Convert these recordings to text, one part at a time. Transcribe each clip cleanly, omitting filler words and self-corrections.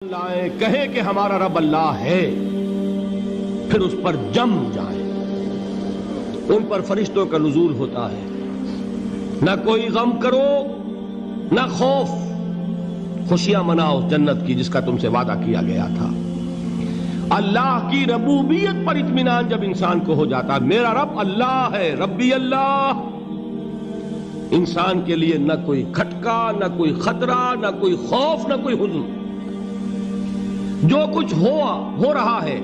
لائیں کہیں کہ ہمارا رب اللہ ہے، پھر اس پر جم جائیں۔ ان پر فرشتوں کا نزول ہوتا ہے، نہ کوئی غم کرو نہ خوف، خوشیاں مناؤ جنت کی جس کا تم سے وعدہ کیا گیا تھا۔ اللہ کی ربوبیت پر اطمینان جب انسان کو ہو جاتا ہے، میرا رب اللہ ہے، ربی اللہ، انسان کے لیے نہ کوئی کھٹکا، نہ کوئی خطرہ، نہ کوئی خوف، نہ کوئی حزن۔ جو کچھ ہو رہا ہے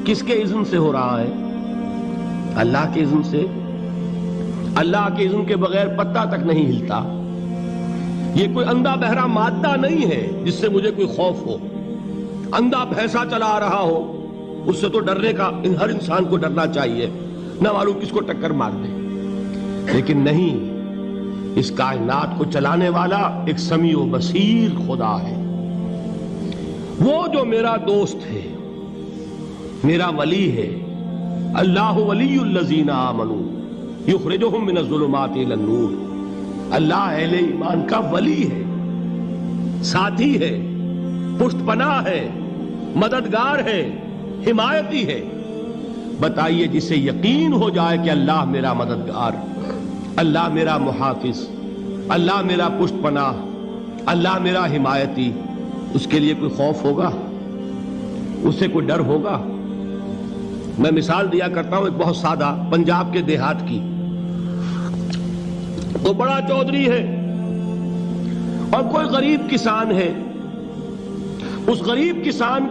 کس کے اذن سے ہو رہا ہے؟ اللہ کے اذن سے۔ اللہ کے اذن کے بغیر پتا تک نہیں ہلتا۔ یہ کوئی اندھا بہرا مادہ نہیں ہے جس سے مجھے کوئی خوف ہو۔ اندھا بھینسا چلا آ رہا ہو اس سے تو ڈرنے کا ہر انسان کو ڈرنا چاہیے، نہ معلوم کس کو ٹکر مار دے۔ لیکن نہیں، اس کائنات کو چلانے والا ایک سمیع و بصیر خدا ہے، وہ جو میرا دوست ہے، میرا ولی ہے۔ اللہ ولی الذین آمنوا یخرجہم من الظلمات الی النور۔ اللہ اہل ایمان کا ولی ہے، ساتھی ہے، پشت پناہ ہے، مددگار ہے، حمایتی ہے۔ بتائیے جسے یقین ہو جائے کہ اللہ میرا مددگار، اللہ میرا محافظ، اللہ میرا پشت پناہ، اللہ میرا حمایتی، اس کے لیے کوئی خوف ہوگا؟ اس سے کوئی ڈر ہوگا؟ میں مثال دیا کرتا ہوں ایک بہت سادہ، پنجاب کے دیہات کی۔ وہ بڑا چودھری ہے اور کوئی غریب کسان ہے۔ اس غریب کسان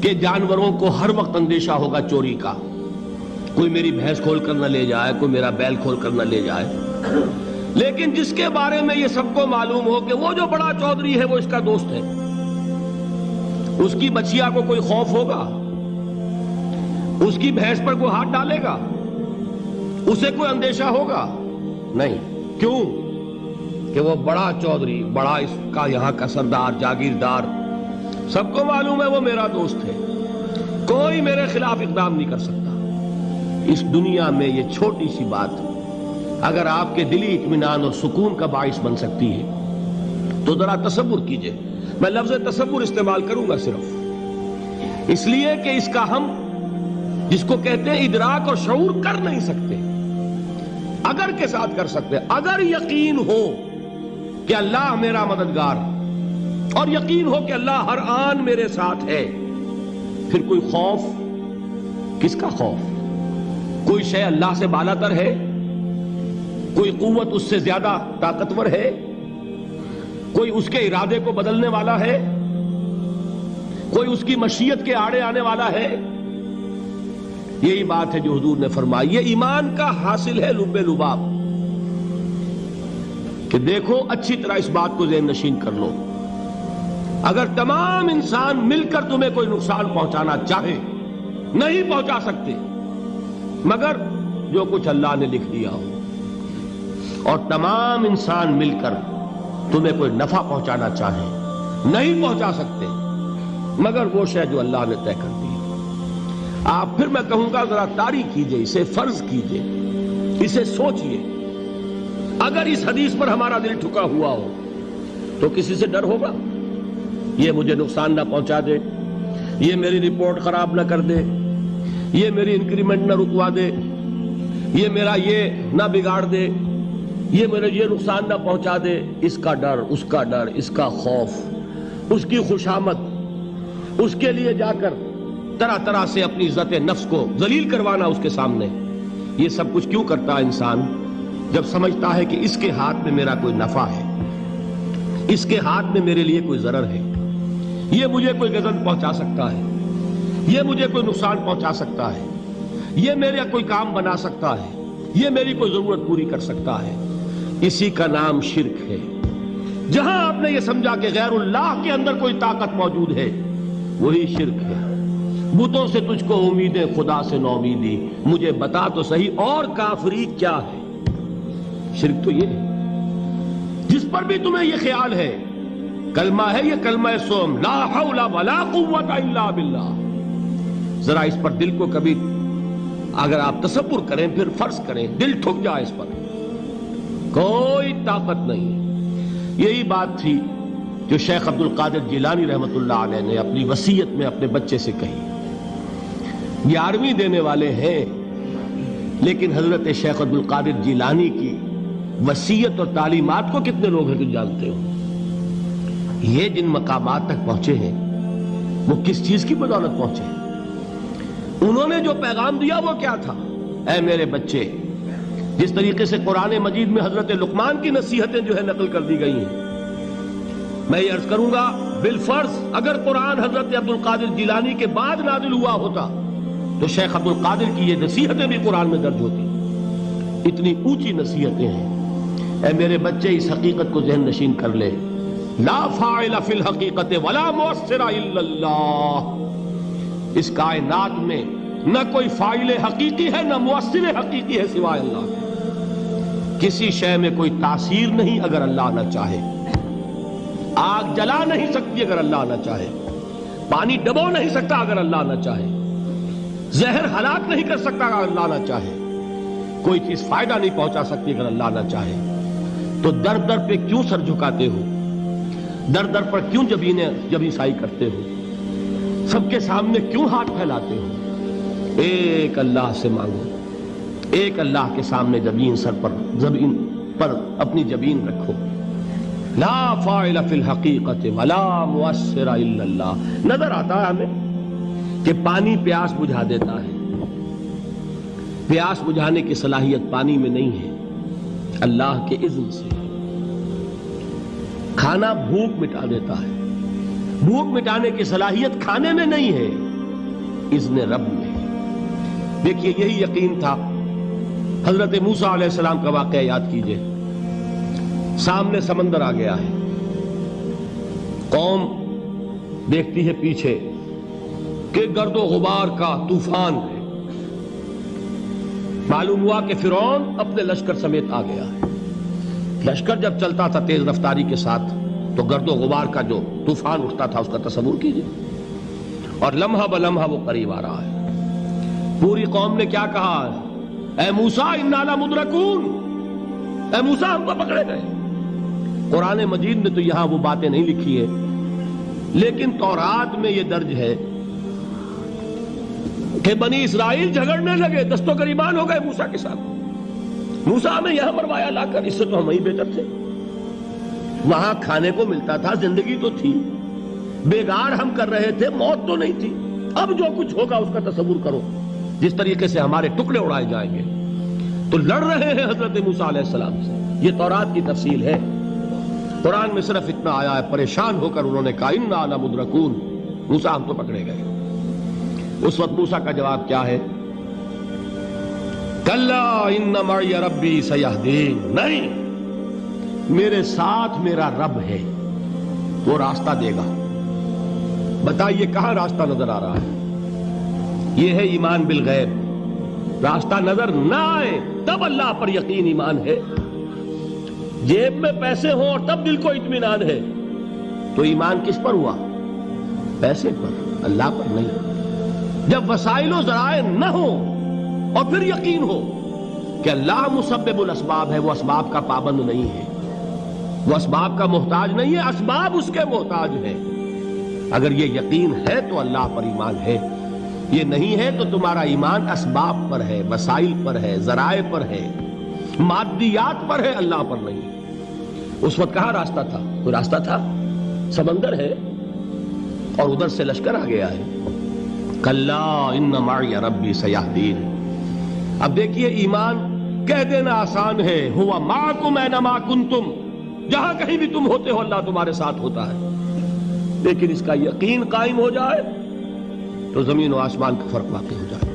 کے جانوروں کو ہر وقت اندیشہ ہوگا چوری کا، کوئی میری بھینس کھول کر نہ لے جائے، کوئی میرا بیل کھول کر نہ لے جائے۔ لیکن جس کے بارے میں یہ سب کو معلوم ہو کہ وہ جو بڑا چودھری ہے وہ اس کا دوست ہے، اس کی بچیا کو کوئی خوف ہوگا؟ اس کی بھینس پر کوئی ہاتھ ڈالے گا؟ اسے کوئی اندیشہ ہوگا؟ نہیں۔ کیوں؟ کہ وہ بڑا چودھری، بڑا اس کا یہاں کا سردار، جاگیردار، سب کو معلوم ہے وہ میرا دوست ہے، کوئی میرے خلاف اقدام نہیں کر سکتا۔ اس دنیا میں یہ چھوٹی سی بات اگر آپ کے دلی اطمینان اور سکون کا باعث بن سکتی ہے تو ذرا تصور کیجئے۔ میں لفظ تصور استعمال کروں گا صرف اس لیے کہ اس کا ہم جس کو کہتے ہیں ادراک اور شعور کر نہیں سکتے، اگر کے ساتھ کر سکتے۔ اگر یقین ہو کہ اللہ میرا مددگار اور یقین ہو کہ اللہ ہر آن میرے ساتھ ہے، پھر کوئی خوف؟ کس کا خوف؟ کوئی شے اللہ سے بالا تر ہے؟ کوئی قوت اس سے زیادہ طاقتور ہے؟ کوئی اس کے ارادے کو بدلنے والا ہے؟ کوئی اس کی مشیت کے آڑے آنے والا ہے؟ یہی بات ہے جو حضور نے فرمائی۔ یہ ایمان کا حاصل ہے لب لباب، کہ دیکھو اچھی طرح اس بات کو ذہن نشین کر لو، اگر تمام انسان مل کر تمہیں کوئی نقصان پہنچانا چاہے نہیں پہنچا سکتے، مگر جو کچھ اللہ نے لکھ دیا ہو، اور تمام انسان مل کر تمہیں کوئی نفع پہنچانا چاہے نہیں پہنچا سکتے، مگر وہ شے جو اللہ نے طے کر دی۔ آپ پھر میں کہوں گا ذرا طاری کیجئے، اسے فرض کیجئے، اسے سوچئے۔ اگر اس حدیث پر ہمارا دل ٹھکا ہوا ہو تو کسی سے ڈر ہوگا؟ یہ مجھے نقصان نہ پہنچا دے، یہ میری رپورٹ خراب نہ کر دے، یہ میری انکریمنٹ نہ رکوا دے، یہ میرا یہ نہ بگاڑ دے، یہ میرے یہ نقصان نہ پہنچا دے۔ اس کا ڈر، اس کا ڈر، اس کا خوف، اس کی خوشامد، اس کے لیے جا کر طرح طرح سے اپنی عزت نفس کو ذلیل کروانا اس کے سامنے، یہ سب کچھ کیوں کرتا ہے انسان؟ جب سمجھتا ہے کہ اس کے ہاتھ میں میرا کوئی نفع ہے، اس کے ہاتھ میں میرے لیے کوئی ضرر ہے، یہ مجھے کوئی غضب پہنچا سکتا ہے، یہ مجھے کوئی نقصان پہنچا سکتا ہے، یہ میرا کوئی کام بنا سکتا ہے، یہ میری کوئی ضرورت پوری کر سکتا ہے، اسی کا نام شرک ہے۔ جہاں آپ نے یہ سمجھا کہ غیر اللہ کے اندر کوئی طاقت موجود ہے، وہی شرک ہے۔ بتوں سے تجھ کو امیدیں، خدا سے نومیدی، مجھے بتا تو صحیح اور کافری کیا ہے؟ شرک تو یہ ہے۔ جس پر بھی تمہیں یہ خیال ہے، کلمہ ہے یہ کلمہ سوم، لا حول ولا قوت الا باللہ، ذرا اس پر دل کو کبھی اگر آپ تصور کریں، پھر فرض کریں، دل ٹھک جائے اس پر، کوئی طاقت نہیں۔ یہی بات تھی جو شیخ عبد القادر جیلانی رحمۃ اللہ علیہ نے اپنی وصیت میں اپنے بچے سے کہی. 11ویں دینے والے ہیں، لیکن حضرت شیخ عبد القادر جیلانی کی وصیت اور تعلیمات کو کتنے لوگ ہیں تم جانتے ہو؟ یہ جن مقامات تک پہنچے ہیں وہ کس چیز کی بدولت پہنچے ہیں؟ انہوں نے جو پیغام دیا وہ کیا تھا؟ اے میرے بچے، جس طریقے سے قرآن مجید میں حضرت لقمان کی نصیحتیں جو ہے نقل کر دی گئی ہیں، میں یہ عرض کروں گا بالفرض اگر قرآن حضرت عبد القادر جیلانی کے بعد نازل ہوا ہوتا تو شیخ عبد القادر کی یہ نصیحتیں بھی قرآن میں درج ہوتی. اتنی اونچی نصیحتیں ہیں. اے میرے بچے، اس حقیقت کو ذہن نشین کر لے، لا فاعل فی الحقیقت ولا مؤثر الا اللہ. اس کائنات میں نہ کوئی فاعل حقیقی ہے نہ مؤثر حقیقی ہے سوائے اللہ. کسی شے میں کوئی تاثیر نہیں اگر اللہ نہ چاہے. آگ جلا نہیں سکتی اگر اللہ نہ چاہے. پانی ڈبو نہیں سکتا اگر اللہ نہ چاہے. زہر ہلاک نہیں کر سکتا اگر اللہ نہ چاہے. کوئی چیز فائدہ نہیں پہنچا سکتی اگر اللہ نہ چاہے. تو در در پہ کیوں سر جھکاتے ہو؟ در در پر کیوں جبیں سائی کرتے ہو؟ سب کے سامنے کیوں ہاتھ پھیلاتے ہو؟ ایک اللہ سے مانگو. ایک اللہ کے سامنے زمین پر اپنی جبین رکھو. لا فاعل فی الحقیقت ولا مؤثر الا اللہ. نظر آتا ہے ہمیں کہ پانی پیاس بجھا دیتا ہے. پیاس بجھانے کی صلاحیت پانی میں نہیں ہے، اللہ کے اذن سے. کھانا بھوک مٹا دیتا ہے. بھوک مٹانے کی صلاحیت کھانے میں نہیں ہے، اذن رب میں. دیکھیے یہی یقین تھا. حضرت موسیٰ علیہ السلام کا واقعہ یاد کیجئے. سامنے سمندر آ گیا ہے. قوم دیکھتی ہے پیچھے کہ گرد و غبار کا طوفان ہے. معلوم ہوا کہ فرعون اپنے لشکر سمیت آ گیا ہے. لشکر جب چلتا تھا تیز رفتاری کے ساتھ تو گرد و غبار کا جو طوفان اٹھتا تھا اس کا تصور کیجئے. اور لمحہ بلمحہ وہ قریب آ رہا ہے. پوری قوم نے کیا کہا؟ اے موسیٰ انا لمدرکون. اے موسیٰ ہم کو پکڑے گئے. قرآن مجید نے تو یہاں وہ باتیں نہیں لکھی ہے، لیکن تورات میں یہ درج ہے کہ بنی اسرائیل جھگڑنے لگے، دست و گریبان ہو گئے موسیٰ کے ساتھ. موسیٰ ہمیں یہاں مروایا لا کر، اس سے تو ہم ہی بہتر تھے. وہاں کھانے کو ملتا تھا، زندگی تو تھی. بیگار ہم کر رہے تھے، موت تو نہیں تھی. اب جو کچھ ہوگا اس کا تصور کرو، جس طریقے سے ہمارے ٹکڑے اڑائے جائیں گے. تو لڑ رہے ہیں حضرت موسیٰ علیہ السلام سے. یہ تورات کی تفصیل ہے. قرآن میں صرف اتنا آیا ہے، پریشان ہو کر انہوں نے کہا انا لمدرکون. موسیٰ ہم تو پکڑے گئے. اس وقت موسیٰ کا جواب کیا ہے؟ کلا ان معی ربی سیہدین. نہیں، میرے ساتھ میرا رب ہے، وہ راستہ دے گا. بتائیے کہاں راستہ نظر آ رہا ہے؟ یہ ہے ایمان بالغیب. راستہ نظر نہ آئے تب اللہ پر یقین ایمان ہے. جیب میں پیسے ہوں اور تب دل کو اطمینان ہے تو ایمان کس پر ہوا؟ پیسے پر، اللہ پر نہیں. جب وسائل و ذرائع نہ ہوں اور پھر یقین ہو کہ اللہ مسبب الاسباب ہے، وہ اسباب کا پابند نہیں ہے، وہ اسباب کا محتاج نہیں ہے، اسباب اس کے محتاج ہے. اگر یہ یقین ہے تو اللہ پر ایمان ہے. یہ نہیں ہے تو تمہارا ایمان اسباب پر ہے، وسائل پر ہے، ذرائع پر ہے، مادیات پر ہے، اللہ پر نہیں. اس وقت کہاں راستہ تھا؟ کوئی راستہ تھا؟ سمندر ہے اور ادھر سے لشکر آ گیا ہے. کلا ان معی ربی سیہدین. اب دیکھیے ایمان کہہ دینا آسان ہے، ہوا معکم اینما کنتم. جہاں کہیں بھی تم ہوتے ہو اللہ تمہارے ساتھ ہوتا ہے. لیکن اس کا یقین قائم ہو جائے تو زمین و آسمان کا فرق واقع ہو جائے.